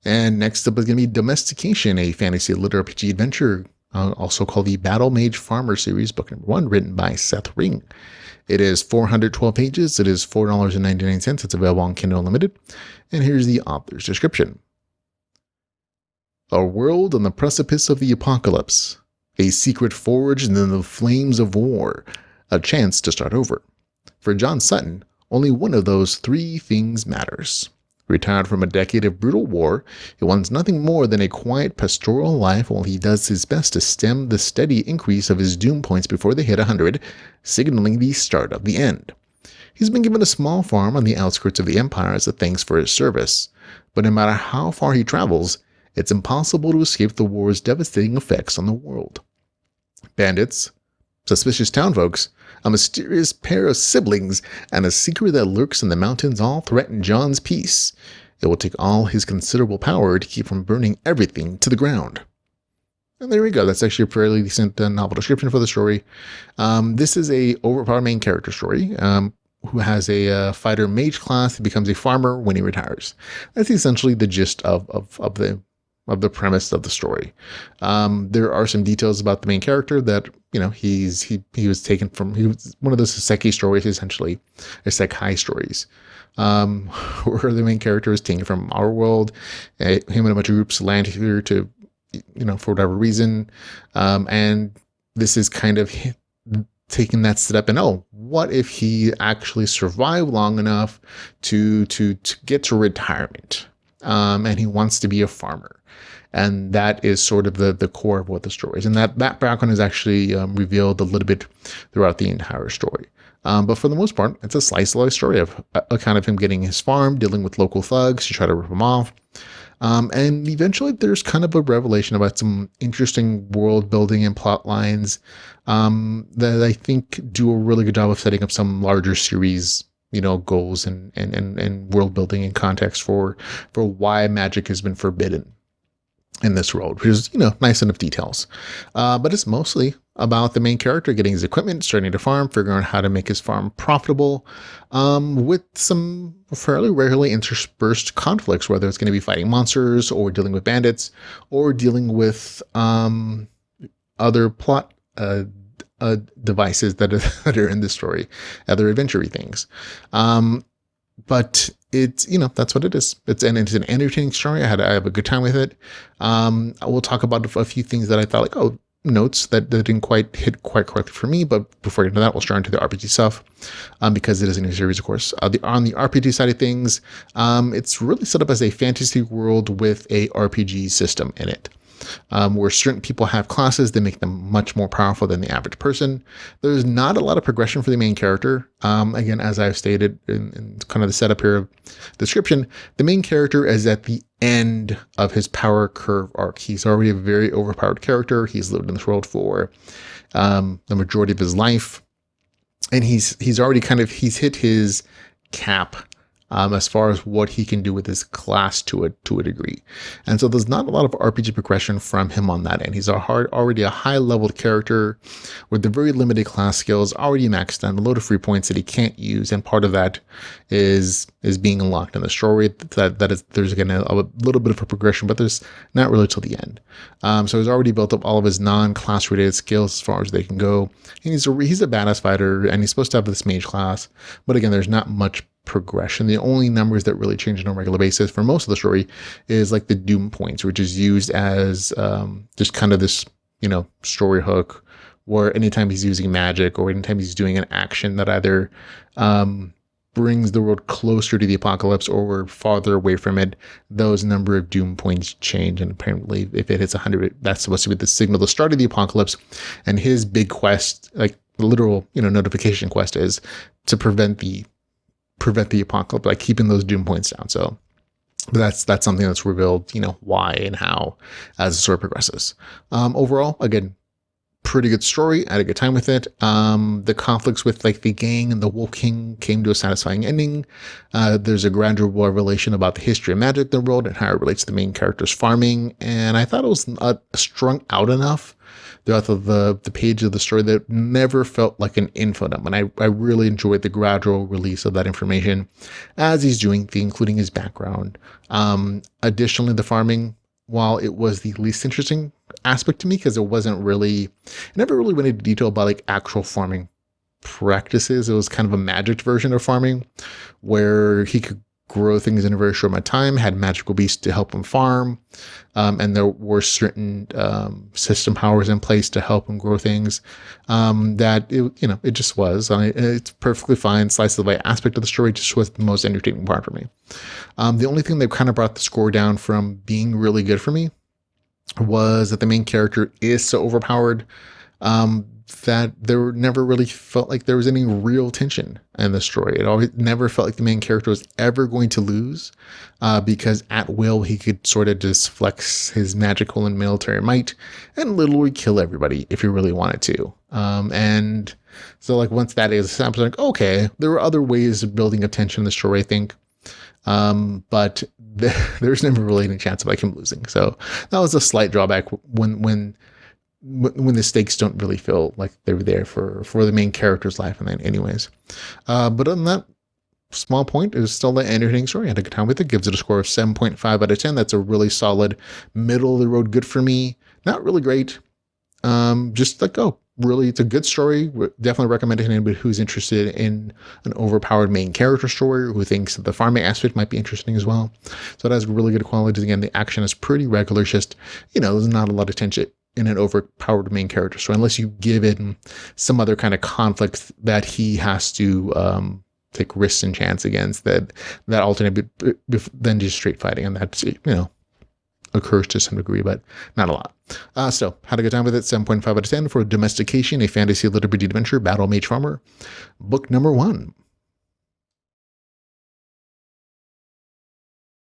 And next up is going to be Domestication, a fantasy lit RPG adventure, also called the Battle Mage Farmer series, book number 1, written by Seth Ring. It is 412 pages. It is $4.99. It's available on Kindle Unlimited. And here's the author's description. A world on the precipice of the apocalypse. A secret forged in the flames of war. A chance to start over. For John Sutton, only one of those three things matters. Retired from a decade of brutal war, he wants nothing more than a quiet pastoral life while he does his best to stem the steady increase of his doom points before they hit 100, signaling the start of the end. He's been given a small farm on the outskirts of the Empire as a thanks for his service, but no matter how far he travels, it's impossible to escape the war's devastating effects on the world. Bandits, suspicious townfolks, a mysterious pair of siblings, and a secret that lurks in the mountains all threaten John's peace. It will take all his considerable power to keep from burning everything to the ground. And there we go. That's actually a fairly decent novel description for the story. This is a overpowered main character story who has a fighter mage class who becomes a farmer when he retires. That's essentially the gist of the premise of the story. There are some details about the main character that, he was taken from, he was one of those isekai stories, essentially, isekai stories, where the main character is taken from our world. Him and a bunch of groups land here to, for whatever reason. And this is kind of taking that step and, what if he actually survived long enough to get to retirement? And he wants to be a farmer. And that is sort of the core of what the story is. And that background is actually revealed a little bit throughout the entire story. But for the most part, it's a slice of life story of a kind of him getting his farm, dealing with local thugs to try to rip him off. And eventually there's kind of a revelation about some interesting world building and plot lines that I think do a really good job of setting up some larger series goals and world building and context for why magic has been forbidden in this world, which is, nice enough details. But it's mostly about the main character getting his equipment, starting to farm, figuring out how to make his farm profitable, with some fairly rarely interspersed conflicts, whether it's going to be fighting monsters or dealing with bandits or dealing with other plot devices that are in the story, other adventure-y things. But it's, that's what it is. It's an entertaining story. I have a good time with it. I will talk about a few things that I thought notes that didn't quite hit quite correctly for me. But before we get into that, we'll start into the RPG stuff, because it is a new series, of course. On the RPG side of things, it's really set up as a fantasy world with a RPG system in it. Where certain people have classes that make them much more powerful than the average person. There's not a lot of progression for the main character. Again, as I've stated in kind of the setup here of description, the main character is at the end of his power curve arc. He's already a very overpowered character. He's lived in this world for the majority of his life. And he's already he's hit his cap as far as what he can do with his class to a degree. And so there's not a lot of RPG progression from him on that end. He's already a high-leveled character with the very limited class skills, already maxed out, a load of free points that he can't use, and part of that is being unlocked in the story. There's again a little bit of a progression, but there's not really till the end. So he's already built up all of his non-class related skills as far as they can go. And he's a badass fighter, and he's supposed to have this mage class, but again, there's not much progression. The only numbers that really change on a regular basis for most of the story is like the doom points, which is used as just kind of this, story hook, where anytime he's using magic or anytime he's doing an action that either brings the world closer to the apocalypse or farther away from it, those number of doom points change. And apparently if it hits 100, that's supposed to be the signal, the start of the apocalypse. And his big quest, like the literal, notification quest, is to prevent the apocalypse by keeping those doom points down. So that's something that's revealed, why and how as the story progresses. Overall, again, pretty good story. I had a good time with it. The conflicts with like the gang and the Wolf King came to a satisfying ending. There's a gradual revelation about the history of magic in the world and how it relates to the main character's farming. And I thought it was strung out enough throughout the page of the story that never felt like an info dump. And I really enjoyed the gradual release of that information as he's doing, including his background. Additionally, the farming, while it was the least interesting aspect to me because it never really went into detail about like actual farming practices. It was kind of a magic version of farming where he could grow things in a very short amount of time, had magical beasts to help him farm, and there were certain system powers in place to help him grow things. It just was. It's perfectly fine. Slice of life aspect of the story just was the most entertaining part for me. The only thing that kind of brought the score down from being really good for me was that the main character is so overpowered that there never really felt like there was any real tension in the story. It always never felt like the main character was ever going to lose because at will he could sort of just flex his magical and military might and literally kill everybody if he really wanted to. And so like once that is established, like, okay, there were other ways of building a tension in the story, I think. But there's never really any chance of like him losing. So that was a slight drawback when the stakes don't really feel like they're there for the main character's life. And then anyways, but other than that, small point, it was still an entertaining story. I had a good time with it. Gives it a score of 7.5 out of 10. That's a really solid middle of the road good for me. Not really great. Just like, really, it's a good story. Definitely recommend it to anybody who's interested in an overpowered main character story, who thinks that the farming aspect might be interesting as well. So it has really good qualities. Again, the action is pretty regular. It's just, there's not a lot of tension in an overpowered main character story, unless you give it some other kind of conflict that he has to take risks and chance against that alternate than just straight fighting. And that's, occurs to some degree, but not a lot. Still, had a good time with it. 7.5 out of 10 for Domestication, a fantasy literature adventure, Battle Mage Farmer, book number 1.